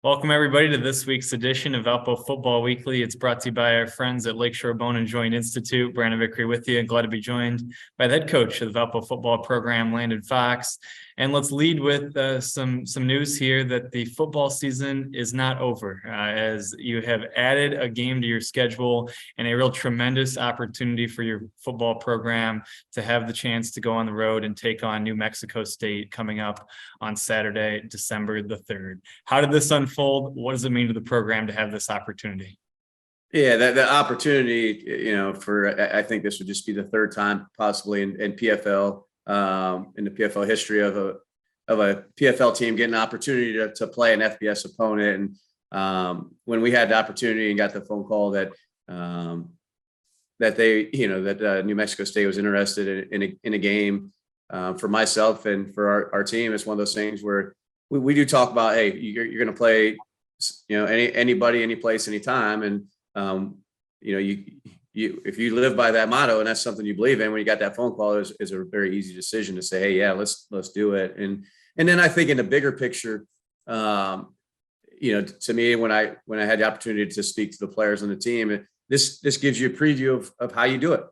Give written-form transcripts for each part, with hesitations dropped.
Welcome, everybody, to this week's edition of Valpo Football Weekly. It's brought to you by our friends at Lakeshore Bone and Joint Institute. Brandon Vickery with you, and glad to be joined by the head coach of the Valpo football program, Landon Fox. And let's lead with some news here that the football season is not over, as you have added a game to your schedule and a real tremendous opportunity for your football program to have the chance to go on the road and take on New Mexico State coming up on Saturday, December the 3rd. How did this unfold? What does it mean to the program to have this opportunity? Yeah, the opportunity, I think this would just be the third time possibly in PFL, in the PFL history of a PFL team getting an opportunity to play an FBS opponent. And when we had the opportunity and got the phone call that New Mexico State was interested in a game for myself and for our team, it's one of those things where we do talk about, hey, you're going to play, anybody, any place, anytime, and if you live by that motto and that's something you believe in, when you got that phone call, is a very easy decision to say, hey, yeah, let's do it. And then I think in the bigger picture, to me, when I had the opportunity to speak to the players on the team, this gives you a preview of how you do it.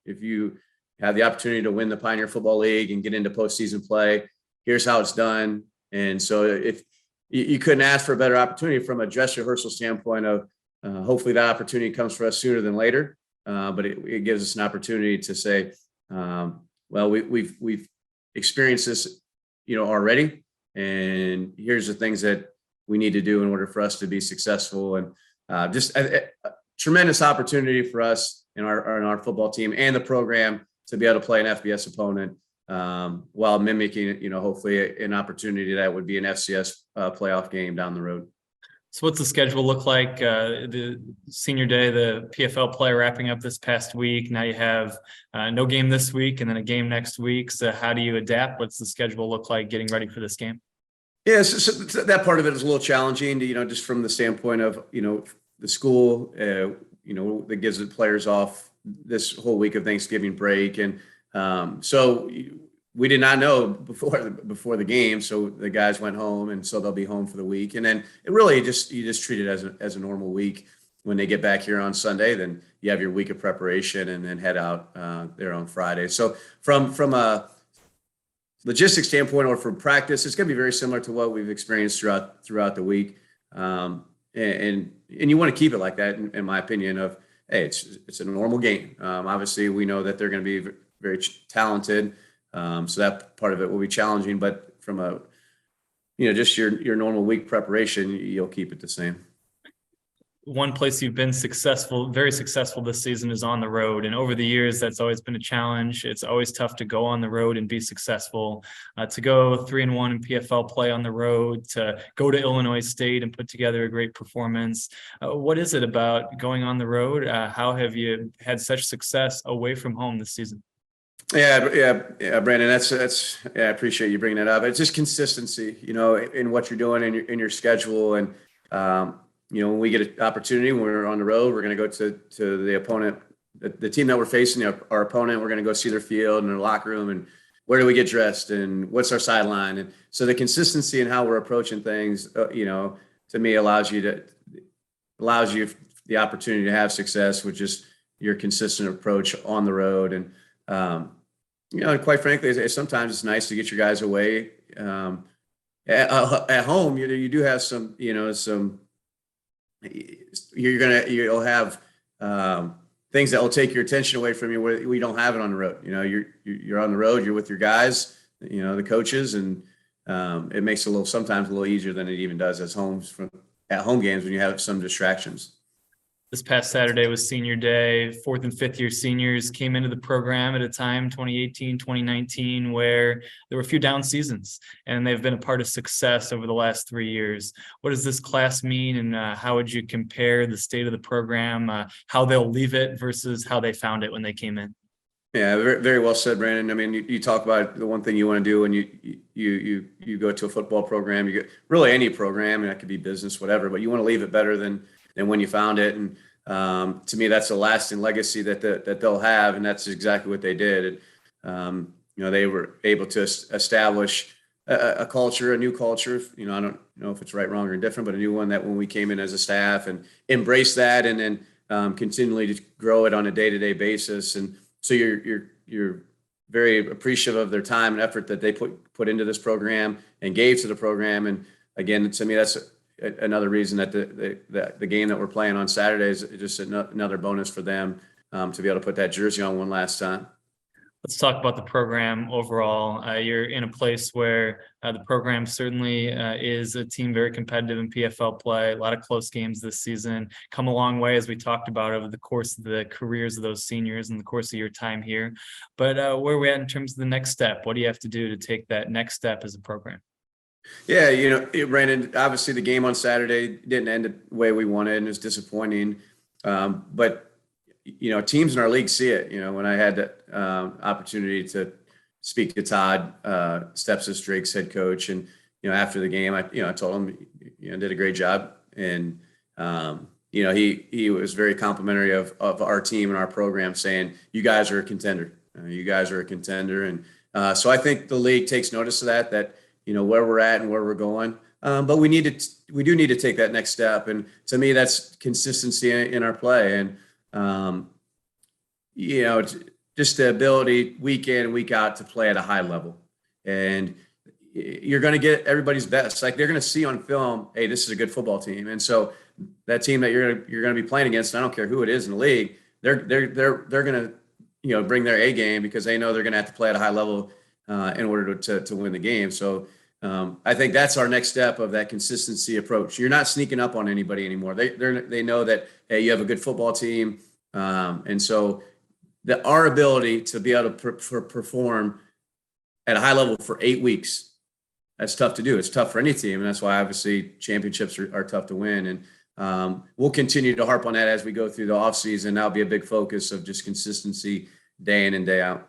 If you have the opportunity to win the Pioneer Football League and get into postseason play, here's how it's done. And so if you couldn't ask for a better opportunity from a dress rehearsal standpoint of hopefully that opportunity comes for us sooner than later. But it gives us an opportunity to say, well, we've experienced this, already, and here's the things that we need to do in order for us to be successful. And just a tremendous opportunity for us and our football team and the program to be able to play an FBS opponent while mimicking, hopefully an opportunity that would be an FCS playoff game down the road. So what's the schedule look like? The senior day, the PFL play wrapping up this past week. Now you have no game this week and then a game next week. So how do you adapt? What's the schedule look like getting ready for this game? Yeah, so that part of it is a little challenging, just from the standpoint of, the school, that gives the players off this whole week of Thanksgiving break. And so we did not know before the game, so the guys went home, and so they'll be home for the week. And then it really you just treat it as a normal week. When they get back here on Sunday, then you have your week of preparation, and then head out there on Friday. So from a logistics standpoint or from practice, it's going to be very similar to what we've experienced throughout the week. And you want to keep it like that, in my opinion. Of hey, it's a normal game. Obviously, we know that they're going to be very talented. So that part of it will be challenging, but from a, just your normal week preparation, you'll keep it the same. One place you've been very successful this season is on the road. And over the years, that's always been a challenge. It's always tough to go on the road and be successful. To go 3-1 in PFL play on the road, to go to Illinois State and put together a great performance. What is it about going on the road? How have you had such success away from home this season? Yeah, Brandon. That's. I appreciate you bringing that up. It's just consistency, in what you're doing in your schedule, and when we get an opportunity when we're on the road, we're going to go to the opponent, the team that we're facing, our opponent. We're going to go see their field and their locker room, and where do we get dressed, and what's our sideline, and so the consistency in how we're approaching things, to me allows you the opportunity to have success with just your consistent approach on the road. And quite frankly, sometimes it's nice to get your guys away. At home, you do have some, you'll have things that will take your attention away from you where we don't have it on the road. You're on the road, you're with your guys, the coaches, and it makes it sometimes a little easier than it even does at home games when you have some distractions. This past Saturday was senior day. 4th and 5th year seniors came into the program at a time, 2018, 2019, where there were a few down seasons, and they've been a part of success over the last 3 years. What does this class mean, and how would you compare the state of the program, how they'll leave it versus how they found it when they came in? Yeah, very, very well said, Brandon. I mean, you talk about the one thing you want to do when you go to a football program, you get really any program, and that could be business, whatever, but you want to leave it better than when you found it. And to me, that's a lasting legacy that they'll have, and that's exactly what they did. And they were able to establish a culture, a new culture. You know, I don't know if it's right, wrong, or different, but a new one that when we came in as a staff and embrace that, and then continually to grow it on a day-to-day basis. And so you're very appreciative of their time and effort that they put into this program and gave to the program. And again, to me, that's another reason that the game that we're playing on Saturday is just another bonus for them to be able to put that jersey on one last time. Let's talk about the program overall. You're in a place where the program certainly is a team very competitive in PFL play. A lot of close games this season. Come a long way, as we talked about, over the course of the careers of those seniors and the course of your time here. But where are we at in terms of the next step? What do you have to do to take that next step as a program? Yeah, Brandon, obviously the game on Saturday didn't end the way we wanted, and it was disappointing. But teams in our league see it. When I had the opportunity to speak to Todd Stepsis, Drake's head coach, and after the game, I told him did a great job, and he was very complimentary of our team and our program, saying you guys are a contender. You guys are a contender, and so I think the league takes notice of that where we're at and where we're going. But we do need to take that next step, and to me, that's consistency in our play. And just the ability week in and week out to play at a high level. And you're going to get everybody's best. Like, they're going to see on film, hey, this is a good football team. And so that team that you're going to be playing against, I don't care who it is in the league, they're going to bring their A game, because they know they're going to have to play at a high level in order to win the game. So I think that's our next step of that consistency approach. You're not sneaking up on anybody anymore. They know that, hey, you have a good football team. And so our ability to be able to perform at a high level for 8 weeks, that's tough to do. It's tough for any team. And that's why obviously championships are tough to win. And we'll continue to harp on that as we go through the offseason. That'll be a big focus of just consistency day in and day out.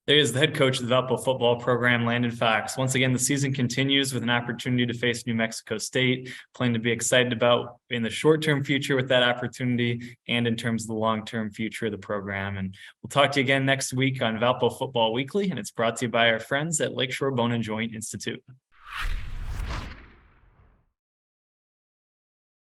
There's the head coach of the Valpo football program, Landon Fox. Once again, the season continues with an opportunity to face New Mexico State. Plenty to be excited about in the short-term future with that opportunity, and in terms of the long-term future of the program. And we'll talk to you again next week on Valpo Football Weekly, and it's brought to you by our friends at Lakeshore Bone and Joint Institute.